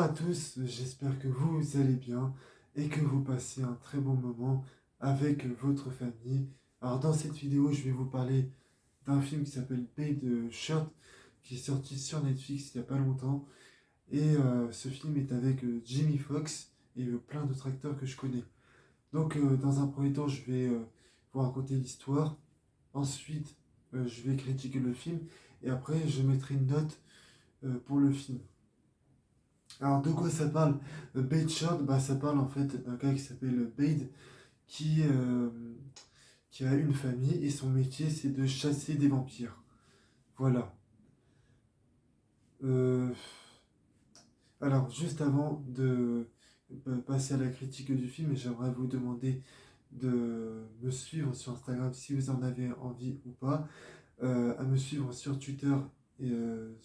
à tous, j'espère que vous allez bien et que vous passez un très bon moment avec votre famille. Alors dans cette vidéo, je vais vous parler d'un film qui s'appelle Paid Shirt, qui est sorti sur Netflix il n'y a pas longtemps. Et ce film est avec Jamie Foxx et plein d'autres acteurs que je connais. Donc dans un premier temps, je vais vous raconter l'histoire. Ensuite, je vais critiquer le film. Et après, je mettrai une note pour le film. Alors, de quoi ça parle? Bade Short, bah, ça parle en fait d'un gars qui s'appelle Bade, qui, euh, qui a une famille et son métier c'est de chasser des vampires. Voilà. Euh, alors, juste avant de passer à la critique du film, j'aimerais vous demander de me suivre sur Instagram si vous en avez envie ou pas, à me suivre sur Twitter et, euh,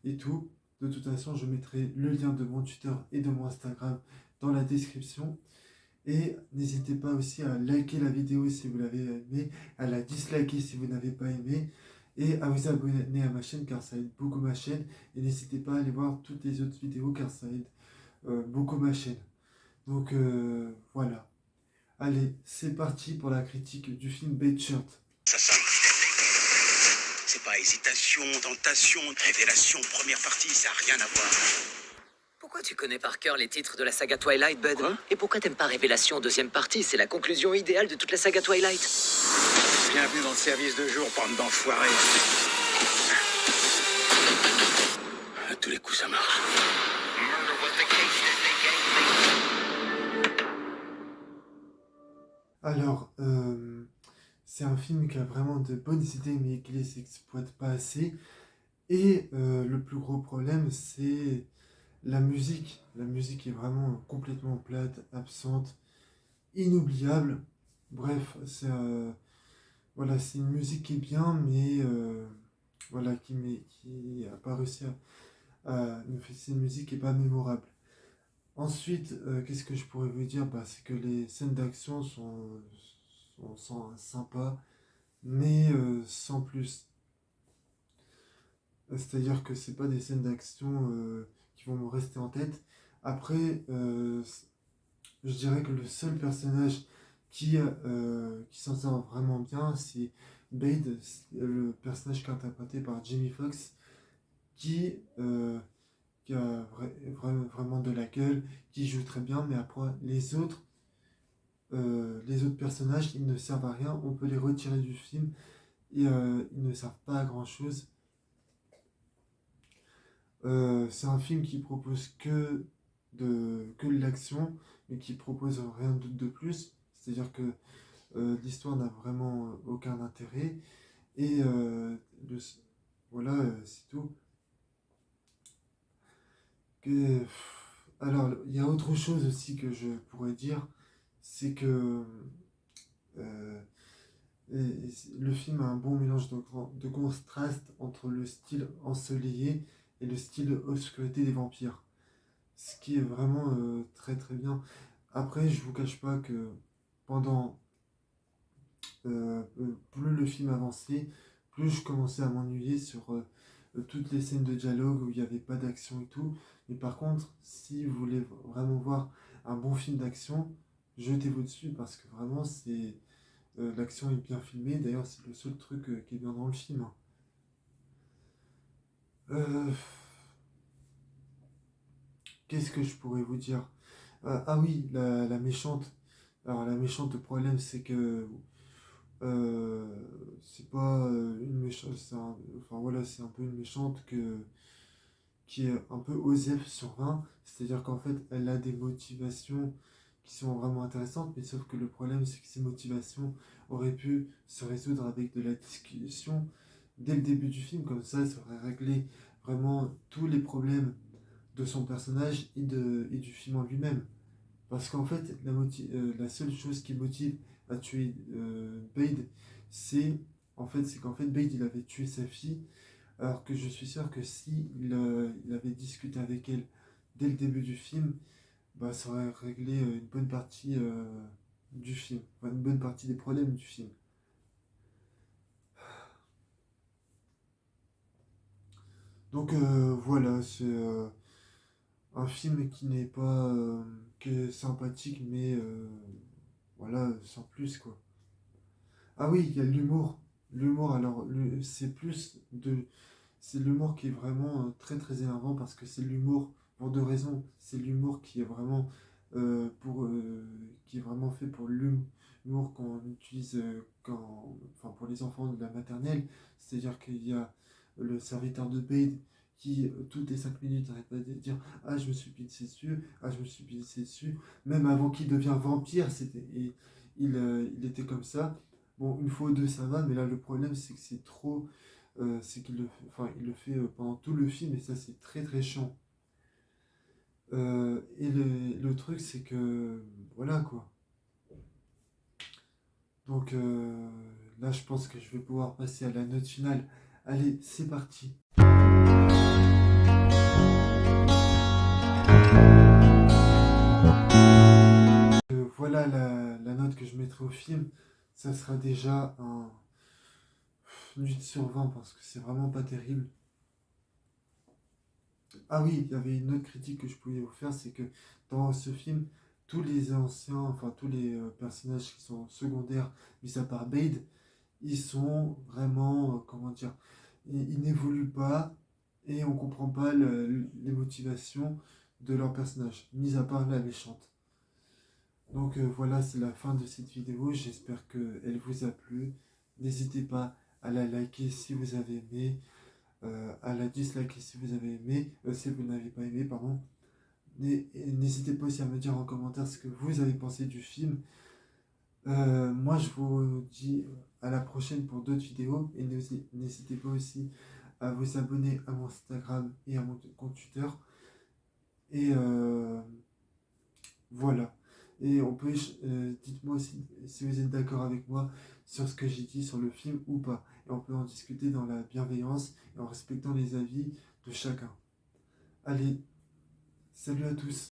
et tout. De toute façon, je mettrai le lien de mon Twitter et de mon Instagram dans la description. Et n'hésitez pas aussi à liker la vidéo si vous l'avez aimé, à la disliker si vous n'avez pas aimé, et à vous abonner à ma chaîne car ça aide beaucoup ma chaîne. Et n'hésitez pas à aller voir toutes les autres vidéos car ça aide beaucoup ma chaîne. Donc voilà. Allez, c'est parti pour la critique du film Bad Shirt. C'est pas hésitation, tentation, révélation, première partie, ça a rien à voir. Pourquoi tu connais par cœur les titres de la saga Twilight, Bud? Quoi? Et pourquoi t'aimes pas Révélation deuxième partie? C'est la conclusion idéale de toute la saga Twilight. Bienvenue dans le service de jour, bande d'enfoirés. À tous les coups, ça marche. Alors, c'est un film qui a vraiment de bonnes idées mais qui les exploite pas assez. Et le plus gros problème, c'est la musique. La musique est vraiment complètement plate, absente, inoubliable. Bref, voilà, c'est une musique qui est bien, mais voilà, qui a pas réussi c'est une musique qui est pas mémorable. Ensuite, qu'est-ce que je pourrais vous dire? Bah, c'est que les scènes d'action sont sympas, mais sans plus. C'est-à-dire que c'est pas des scènes d'action qui vont me rester en tête. Après, je dirais que le seul personnage qui s'en sort vraiment bien, c'est Bade, le personnage qui est interprété par Jamie Foxx, qui, euh, qui a vraiment de la gueule, qui joue très bien, mais après les autres personnages, ils ne servent à rien, on peut les retirer du film et ils ne servent pas à grand chose. C'est un film qui propose que de l'action, mais qui propose rien de plus. C'est-à-dire que l'histoire n'a vraiment aucun intérêt. Et le- voilà, c'est tout. Alors, il y a autre chose aussi que je pourrais dire, c'est que euh, le film a un bon mélange de contraste entre le style ensoleillé et le style obscurité des vampires. Ce qui est vraiment très très bien. Après, je vous cache pas que pendant plus le film avançait, plus je commençais à m'ennuyer sur toutes les scènes de dialogue où il n'y avait pas d'action et tout. Mais par contre, si vous voulez vraiment voir un bon film d'action, jetez-vous dessus parce que vraiment c'est l'action est bien filmée. D'ailleurs, c'est le seul truc qui est bien dans le film, hein. Euh, Qu'est-ce que je pourrais vous dire? Ah oui, la méchante. Alors la méchante, le problème c'est que euh, c'est pas une méchante, enfin voilà, c'est un peu une méchante qui est un peu OSEF sur 20, c'est-à-dire qu'en fait elle a des motivations qui sont vraiment intéressantes, mais sauf que le problème c'est que ces motivations auraient pu se résoudre avec de la discussion dès le début du film, comme ça aurait réglé vraiment tous les problèmes de son personnage et du film en lui-même. Parce qu'en fait, la seule chose qui motive à tuer Bade, c'est c'est qu'en fait Bade il avait tué sa fille, alors que je suis sûr que si il avait discuté avec elle dès le début du film, bah, ça aurait réglé une bonne partie du film, enfin, une bonne partie des problèmes du film. Donc voilà, c'est un film qui n'est pas que sympathique, mais voilà, sans plus, quoi. Ah oui, il y a l'humour. L'humour, alors, c'est plus de... C'est l'humour qui est vraiment très très énervant parce que c'est l'humour pour deux raisons. C'est l'humour qui est vraiment qui est vraiment fait pour l'humour qu'on utilise enfin, pour les enfants de la maternelle. C'est-à-dire qu'il y a le serviteur de paix qui, toutes les 5 minutes, arrête pas de dire ah, je me suis pissé dessus, ah, je me suis pissé dessus. Même avant qu'il devienne vampire, il était comme ça. Bon, une fois ou deux, ça va, mais là, le problème, c'est que c'est trop. C'est qu'il le, enfin, il le fait pendant tout le film, et ça, c'est très très chiant. Et le truc, c'est que. Voilà, quoi. Donc, là, je pense que je vais pouvoir passer à la note finale. Allez, c'est parti. Voilà la note que je mettrai au film. Ça sera déjà un 8 sur 20 parce que c'est vraiment pas terrible. Ah oui, il y avait une autre critique que je pouvais vous faire, c'est que dans ce film, tous les anciens, enfin tous les personnages qui sont secondaires, mis à part Bade, ils sont vraiment, comment dire, ils n'évoluent pas et on comprend pas les motivations de leur personnage, mis à part la méchante. Donc voilà, c'est la fin de cette vidéo. J'espère qu'elle vous a plu. N'hésitez pas à la liker si vous avez aimé, à la disliker si vous avez aimé, si vous n'avez pas aimé, pardon. Et n'hésitez pas aussi à me dire en commentaire ce que vous avez pensé du film. Moi, je vous dis à la prochaine pour d'autres vidéos. Et n'hésitez pas aussi à vous abonner à mon Instagram et à mon compte Twitter. Et voilà. Et dites-moi aussi si vous êtes d'accord avec moi sur ce que j'ai dit sur le film ou pas. Et on peut en discuter dans la bienveillance et en respectant les avis de chacun. Allez, salut à tous.